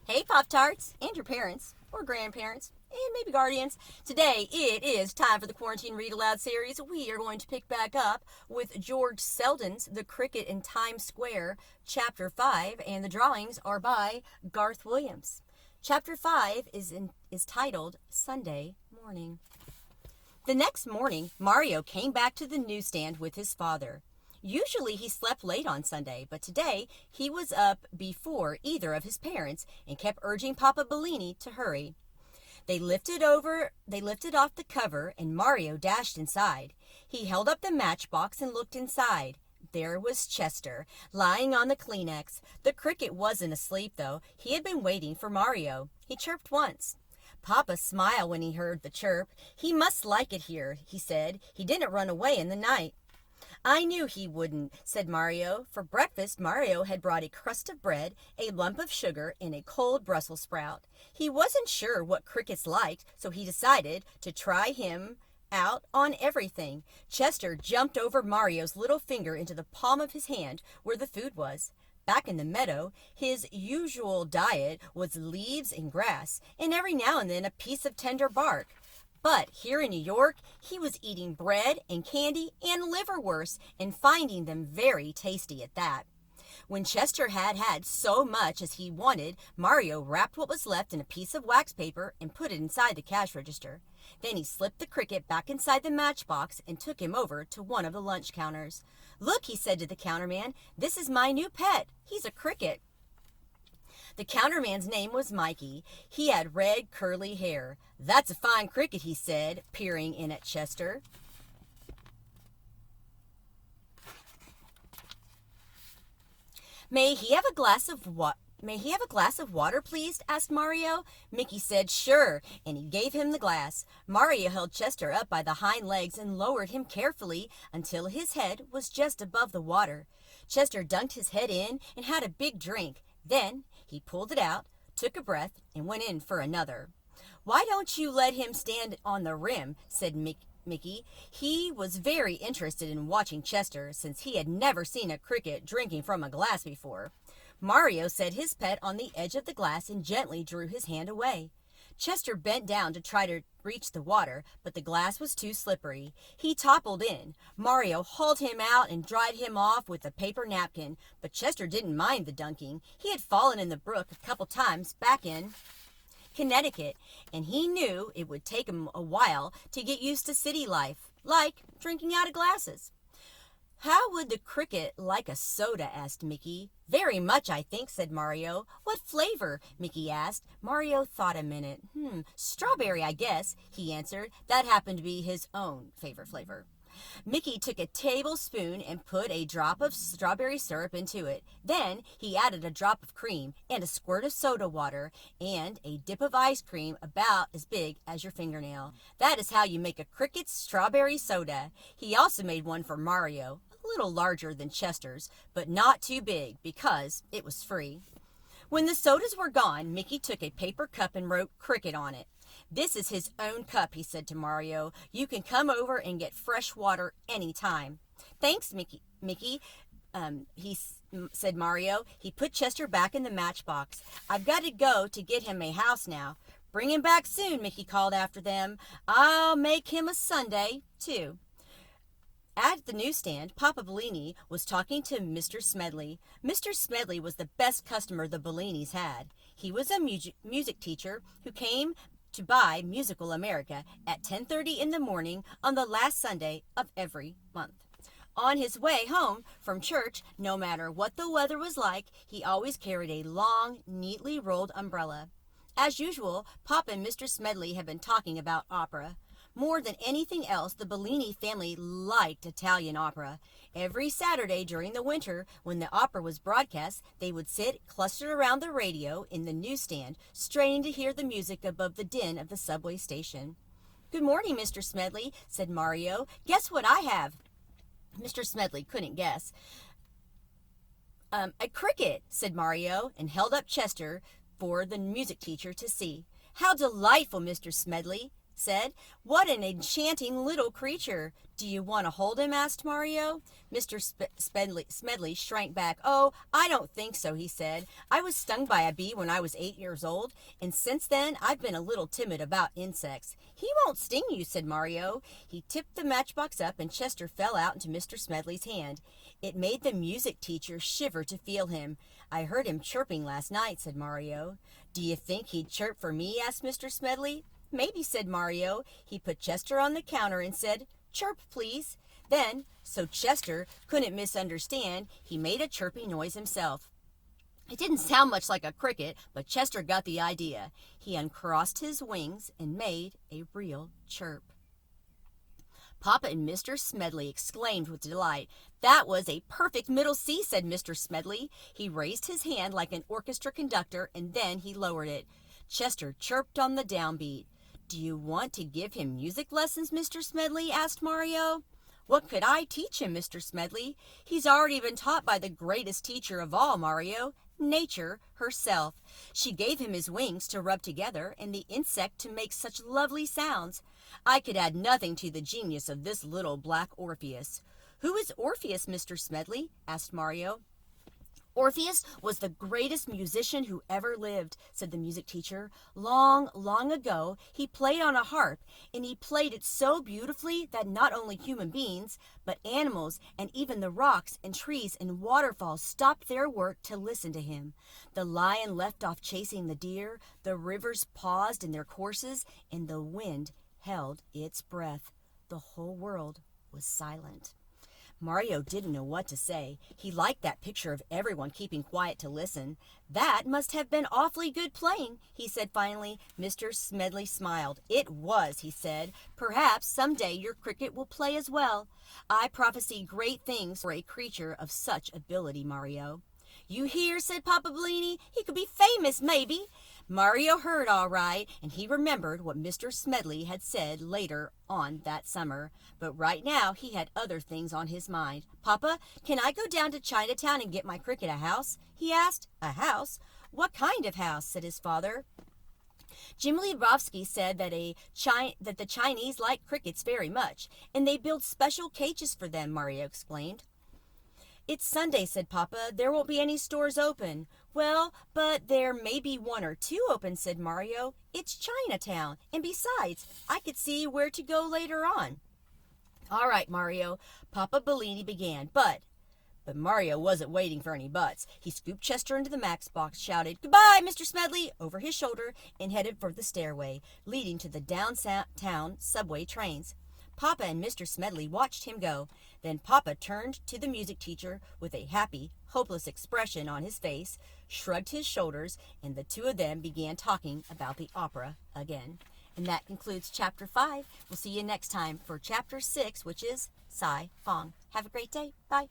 Hey, Pop-Tarts, and your parents, or grandparents, and maybe guardians. Today, it is time for the Quarantine Read Aloud series. We are going to pick back up with George Selden's The Cricket in Times Square, Chapter 5, and the drawings are by Garth Williams. Chapter 5 is titled Sunday Morning. The next morning, Mario came back to the newsstand with his father. Usually he slept late on Sunday, but today he was up before either of his parents and kept urging Papa Bellini to hurry. They lifted off the cover and Mario dashed inside. He held up the matchbox and looked inside. There was Chester, lying on the Kleenex. The cricket wasn't asleep, though. He had been waiting for Mario. He chirped once. Papa smiled when he heard the chirp. He must like it here, he said. He didn't run away in the night. I knew he wouldn't, said Mario. For breakfast, Mario had brought a crust of bread, a lump of sugar, and a cold Brussels sprout. He wasn't sure what crickets liked, so he decided to try him out on everything. Chester jumped over Mario's little finger into the palm of his hand where the food was. Back in the meadow, his usual diet was leaves and grass, and every now and then a piece of tender bark. But here in New York, he was eating bread and candy and liverwurst and finding them very tasty at that. When Chester had had so much as he wanted, Mario wrapped what was left in a piece of wax paper and put it inside the cash register. Then he slipped the cricket back inside the matchbox and took him over to one of the lunch counters. "Look," he said to the counterman, "this is my new pet. He's a cricket." The counterman's name was Mikey. He had red, curly hair. "That's a fine cricket," he said, peering in at Chester. May he have a glass of water, please?" asked Mario. Mickey said sure, and he gave him the glass. Mario held Chester up by the hind legs and lowered him carefully until his head was just above the water. Chester dunked his head in and had a big drink. Then he pulled it out, took a breath, and went in for another. "Why don't you let him stand on the rim?" said Mickey. He was very interested in watching Chester, since he had never seen a cricket drinking from a glass before. Mario set his pet on the edge of the glass and gently drew his hand away. Chester bent down to try to reach the water, but the glass was too slippery. He toppled in. Mario hauled him out and dried him off with a paper napkin, but Chester didn't mind the dunking. He had fallen in the brook a couple times back in Connecticut, and he knew it would take him a while to get used to city life, like drinking out of glasses. "How would the cricket like a soda?" asked Mickey. "Very much, I think," said Mario. "What flavor?" Mickey asked. Mario thought a minute. Strawberry, I guess," he answered. That happened to be his own favorite flavor. Mickey took a tablespoon and put a drop of strawberry syrup into it. Then he added a drop of cream and a squirt of soda water and a dip of ice cream about as big as your fingernail. That is how you make a cricket strawberry soda. He also made one for Mario, a little larger than Chester's, but not too big because it was free. When the sodas were gone, Mickey took a paper cup and wrote "Cricket" on it. "This is his own cup," he said to Mario. "You can come over and get fresh water any time." "Thanks, Mickey, said Mario. He put Chester back in the matchbox. "I've got to go to get him a house now." "Bring him back soon," Mickey called after them. "I'll make him a sundae, too." At the newsstand, Papa Bellini was talking to Mr. Smedley. Mr. Smedley was the best customer the Bellinis had. He was a music teacher who came to buy Musical America at 10:30 in the morning on the last Sunday of every month. On his way home from church, no matter what the weather was like, he always carried a long, neatly rolled umbrella. As usual, Papa and Mr. Smedley had been talking about opera. More than anything else, the Bellini family liked Italian opera. Every Saturday during the winter, when the opera was broadcast, they would sit clustered around the radio in the newsstand, straining to hear the music above the din of the subway station. "Good morning, Mr. Smedley," said Mario. "Guess what I have?" Mr. Smedley couldn't guess. "A cricket," said Mario, and held up Chester for the music teacher to see. "How delightful, Mr. Smedley," said. "What an enchanting little creature. Do you want to hold him?" asked Mario. Mr. Smedley shrank back. "Oh, I don't think so," he said. "I was stung by a bee when I was 8 years old, and since then I've been a little timid about insects." "He won't sting you," said Mario. He tipped the matchbox up, and Chester fell out into Mr. Smedley's hand. It made the music teacher shiver to feel him. "I heard him chirping last night," said Mario. "Do you think he'd chirp for me?" asked Mr. Smedley. "Maybe," said Mario. He put Chester on the counter and said, "Chirp, please." Then, so Chester couldn't misunderstand, he made a chirping noise himself. It didn't sound much like a cricket, but Chester got the idea. He uncrossed his wings and made a real chirp. Papa and Mr. Smedley exclaimed with delight. "That was a perfect middle C," said Mr. Smedley. He raised his hand like an orchestra conductor, and then he lowered it. Chester chirped on the downbeat. "Do you want to give him music lessons, Mr. Smedley?" asked Mario. "What could I teach him, Mr. Smedley? He's already been taught by the greatest teacher of all, Mario, Nature herself. She gave him his wings to rub together and the insect to make such lovely sounds. I could add nothing to the genius of this little black Orpheus." "Who is Orpheus, Mr. Smedley?" asked Mario. "Orpheus was the greatest musician who ever lived," said the music teacher. "Long, long ago, he played on a harp, and he played it so beautifully that not only human beings, but animals and even the rocks and trees and waterfalls stopped their work to listen to him. The lion left off chasing the deer, the rivers paused in their courses, and the wind held its breath. The whole world was silent." Mario didn't know what to say. He liked that picture of everyone keeping quiet to listen. "That must have been awfully good playing," he said finally. Mr. Smedley smiled. "It was," he said. "Perhaps someday your cricket will play as well. I prophesy great things for a creature of such ability, Mario." "You hear?" said Papa Bellini. "He could be famous, maybe." Mario heard all right, and he remembered what Mr. Smedley had said later on that summer. But right now he had other things on his mind. "Papa, can I go down to Chinatown and get my cricket a house?" he asked. "A house? What kind of house?" said his father. "Jim Lebowski said that the Chinese like crickets very much, and they build special cages for them," Mario explained. "It's Sunday," said Papa. "There won't be any stores open." "Well, but there may be one or two open," said Mario. "It's Chinatown, and besides, I could see where to go later on." "All right, Mario," Papa Bellini began, but Mario wasn't waiting for any buts. He scooped Chester into the matchbox, shouted, "Goodbye, Mr. Smedley," over his shoulder, and headed for the stairway leading to the downtown subway trains. Papa and Mr. Smedley watched him go. Then Papa turned to the music teacher with a happy, hopeless expression on his face, shrugged his shoulders, and the two of them began talking about the opera again. And that concludes Chapter 5. We'll see you next time for Chapter 6, which is Sai Fong. Have a great day. Bye.